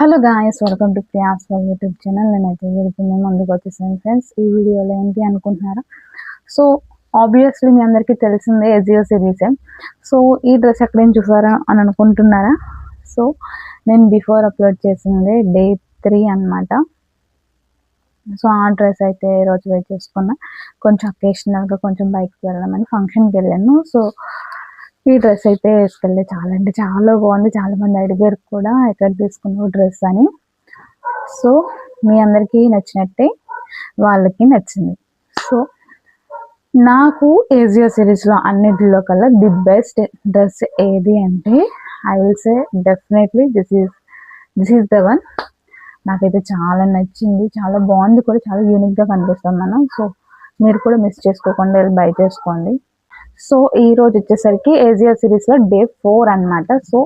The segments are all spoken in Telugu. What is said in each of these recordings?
Hello guys, welcome to Priya's world YouTube channel. నేనైతే వీడియో ముందుకు వచ్చేసాను ఫ్రెండ్స్. ఈ వీడియోలో ఏంటి అనుకుంటున్నారా? సో ఆబ్వియస్లీ మీ అందరికీ తెలిసిందే ఎజియో సిరీసే. సో ఈ డ్రెస్ ఎక్కడైనా చూసారా అని అనుకుంటున్నారా? సో నేను బిఫోర్ అప్లోడ్ చేసింది డే 3 అనమాట. సో ఆ డ్రెస్ అయితే ఈరోజు వేర్ చేసుకున్నా. కొంచెం అకేషనల్గా కొంచెం బయటకు వెళ్ళామని ఫంక్షన్కి వెళ్ళాను. సో ఈ డ్రెస్ అయితే వేసుకెళ్ళి చాలా అంటే చాలా బాగుంది. చాలామంది అడిగారు కూడా ఎక్కడ తీసుకున్నావు డ్రెస్ అని. సో మీ అందరికీ నచ్చినట్టే వాళ్ళకి నచ్చింది. సో నాకు ఏజియో సిరీస్లో అన్నిటిలో కల్లా ది బెస్ట్ డ్రెస్ ఏది అంటే I will say definitely this is the one. నాకైతే చాలా నచ్చింది, చాలా బాగుంది కూడా, చాలా యూనిక్గా కనిపిస్తుంది మనం. సో మీరు కూడా మిస్ చేసుకోకుండా వెళ్ళి బై చేసుకోండి. సో ఈ రోజు వచ్చేసరికి ఏజియో సిరీస్లో డే 4 అనమాట. సో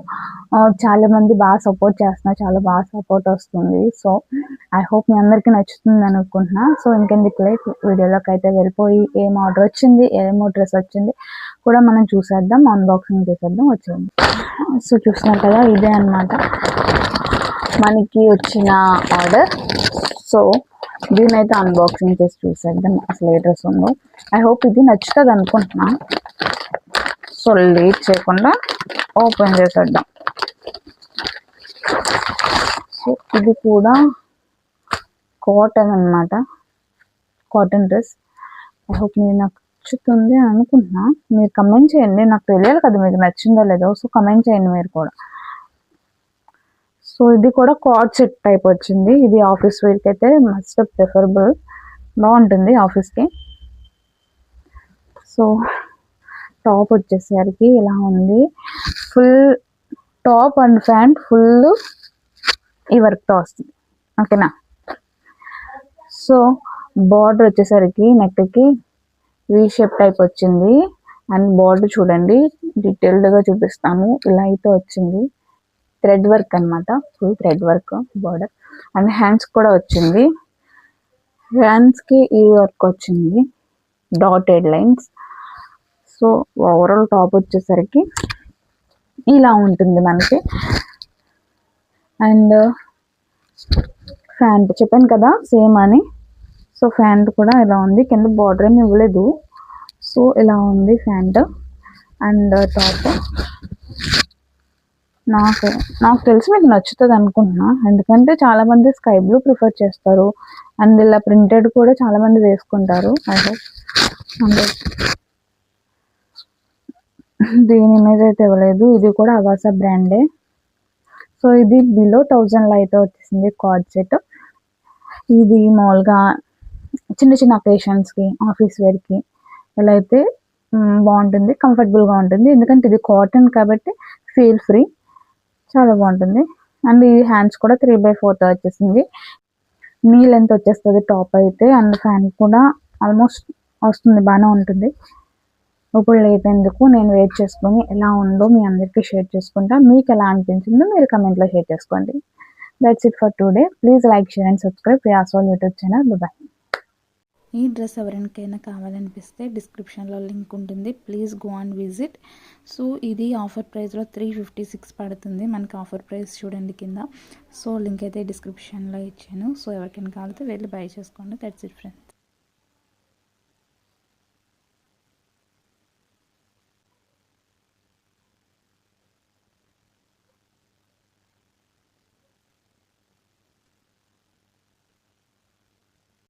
చాలా మంది బాగా సపోర్ట్ చేస్తున్నారు, చాలా బాగా సపోర్ట్ వస్తుంది. సో ఐ హోప్ మీ అందరికీ నచ్చుతుంది అనుకుంటున్నా. సో ఇంకెందుకు లేట్, వీడియోలోకి అయితే వెళ్ళిపోయి ఏం ఆర్డర్ వచ్చింది, ఏమో డ్రెస్ వచ్చింది కూడా మనం చూసేద్దాం, అన్బాక్సింగ్ చేసేద్దాం. వచ్చింది. సో చూస్తున్నారు కదా, ఇదే అనమాట మనకి వచ్చిన ఆర్డర్. సో దీని అయితే అన్బాక్సింగ్ చేసి చూసేద్దాం అసలు ఏ డ్రెస్ ఉందో. ఐ హోప్ ఇది నచ్చుతుంది అనుకుంటున్నా. సో లేట్ చేయకుండా ఓపెన్ చేసేద్దాం. సో ఇది కూడా కాటన్ అనమాట, కాటన్ డ్రెస్. ఐ హోప్ మీరు నాకు నచ్చుతుంది అనుకుంటున్నా. మీరు కమెంట్ చేయండి, నాకు తెలియాలి కదా మీకు నచ్చిందో లేదో. సో కమెంట్ చేయండి మీరు కూడా. సో ఇది కూడా కార్డ్ సెట్ టైప్ వచ్చింది. ఇది ఆఫీస్ వేర్కి అయితే మస్ట్ ప్రిఫరబుల్, బాగుంటుంది ఆఫీస్కి. సో టాప్ వచ్చేసరికి ఇలా ఉంది. Full top and pant full ఈ వర్క్తో వస్తుంది, ఓకేనా. సో బార్డర్ వచ్చేసరికి నెక్కి వీ షేప్ టైప్ వచ్చింది. అండ్ బార్డర్ చూడండి, డీటెయిల్డ్గా చూపిస్తాను. ఇలా అయితే వచ్చింది, థ్రెడ్ వర్క్ అనమాట, full thread work border. And hands కూడా వచ్చింది, హ్యాండ్స్కి ఈ వర్క్ వచ్చింది, dotted lines. So overall top వచ్చేసరికి ఇలా ఉంటుంది మనకి. అండ్ ప్యాంట్ చెప్పాను కదా సేమ్ అని. సో ప్యాంట్ కూడా ఇలా ఉంది, కింద బార్డర్ ఏమి ఇవ్వలేదు. సో ఇలా ఉంది ప్యాంట్ అండ్ టాప్. నాకు తెలిసి మీకు నచ్చుతుంది అనుకుంటున్నా, ఎందుకంటే చాలామంది స్కై బ్లూ ప్రిఫర్ చేస్తారు. అండ్ ఇలా ప్రింటెడ్ కూడా చాలామంది వేసుకుంటారు. I hope. అండ్ దీని ఇమేజ్ అయితే ఇవ్వలేదు, ఇది కూడా అవాసా బ్రాండే. సో ఇది బిలో 1000లో అయితే వచ్చేసింది కార్డ్ సెట్. ఇది మామూలుగా చిన్న చిన్న అకేషన్స్కి, ఆఫీస్ వేర్కి ఇలా అయితే బాగుంటుంది, కంఫర్టబుల్గా ఉంటుంది. ఎందుకంటే ఇది కాటన్ కాబట్టి ఫీల్ ఫ్రీ, చాలా బాగుంటుంది. అండ్ ఈ హ్యాండ్స్ కూడా 3/4 వచ్చేసింది. నీ లెంత్ వచ్చేస్తుంది టాప్ అయితే. అండ్ ఫ్యాంట్ కూడా ఆల్మోస్ట్ వస్తుంది, బాగానే ఉంటుంది. ఇప్పుడు లేట్ ఎందుకు, నేను వెయిట్ చేసుకొని ఎలా ఉందో మీ అందరికీ షేర్ చేసుకుంటా. మీకు ఎలా అనిపించిందో మీరు కమెంట్లో షేర్ చేసుకోండి. That's it for today. Please like, share and subscribe Priya's world YouTube channel. Bye. ఈ డ్రెస్ ఎవరికైనా కావాలనిపిస్తే డిస్క్రిప్షన్లో లింక్ ఉంటుంది, please go and visit. So ఇది ఆఫర్ ప్రైస్లో 356 పడుతుంది మనకి. ఆఫర్ ప్రైస్ చూడండి కింద. సో లింక్ అయితే డిస్క్రిప్షన్లో ఇచ్చాను. సో ఎవరికైనా కావాలితే వెళ్ళి బై చేసుకోండి. That's it friends.